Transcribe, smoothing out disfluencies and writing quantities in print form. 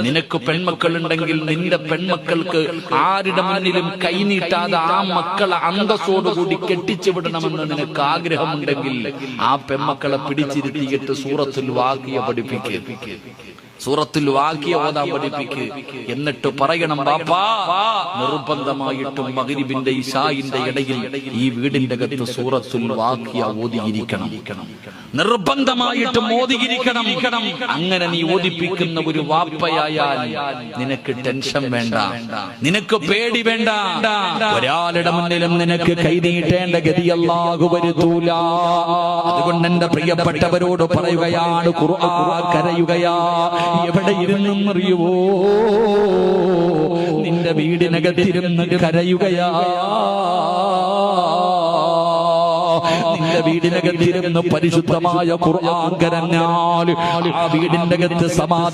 നിനക്ക് പെൺമക്കളുണ്ടെങ്കിൽ നിന്റെ പെൺമക്കൾക്ക് ആരുടെ മുന്നിലും കൈനീട്ടാതെ ആ മക്കളെ അന്തസ്സോടുകൂടി കെട്ടിച്ചു വിടണമെന്ന് നിനക്ക് ആഗ്രഹമുണ്ടെങ്കിൽ ആ പെൺമക്കളെ പിടിച്ചിരുത്തിയിട്ട് സൂറത്തുൽ വാഖിയ പഠിപ്പിക്കുക, സൂറത്തുൽ വാഖിയ ഓതാൻ പഠിപ്പിക്കുക. എന്നിട്ട് പറയണം, ബാപ്പാ നിർബന്ധമായിട്ടും മഗ്രിബിന്റെ ഇശാഇന്റെ ഇടയിൽ ഈ വീടിന്റെ അകത്ത് സൂറത്തുൽ വാഖിയ ഓതിയിരിക്കണം, നിർബന്ധമായിട്ടും ഓതിയിരിക്കണം. അങ്ങനെ നീ ഓതിപ്പിക്കുന്ന ഒരു വാപ്പയായാൽ നിനക്ക് ടെൻഷൻ വേണ്ട, നിനക്ക് പേടി വേണ്ട. ഒരാളുടെ മുന്നിലും നിനക്ക് കൈനീട്ടേണ്ട ഗതി അല്ലാഹു വരുത്തൂല. അതുകൊണ്ട് എന്റെ പ്രിയപ്പെട്ടവരോട് പറയുകയാണ്, ഖുർആൻ കരയുകയാ. എവിടെ ഇരുന്നെന്നറിയുവോ? നിന്റെ വീടിനകത്തിരുന്ന് കരയുകയാ. നിന്റെ വീടിനകത്തിരുന്ന് പരിശുദ്ധമായ ഖുർആൻ കരഞ്ഞാൽ ആ വീടിന്റെ അകത്ത് സമാധാനം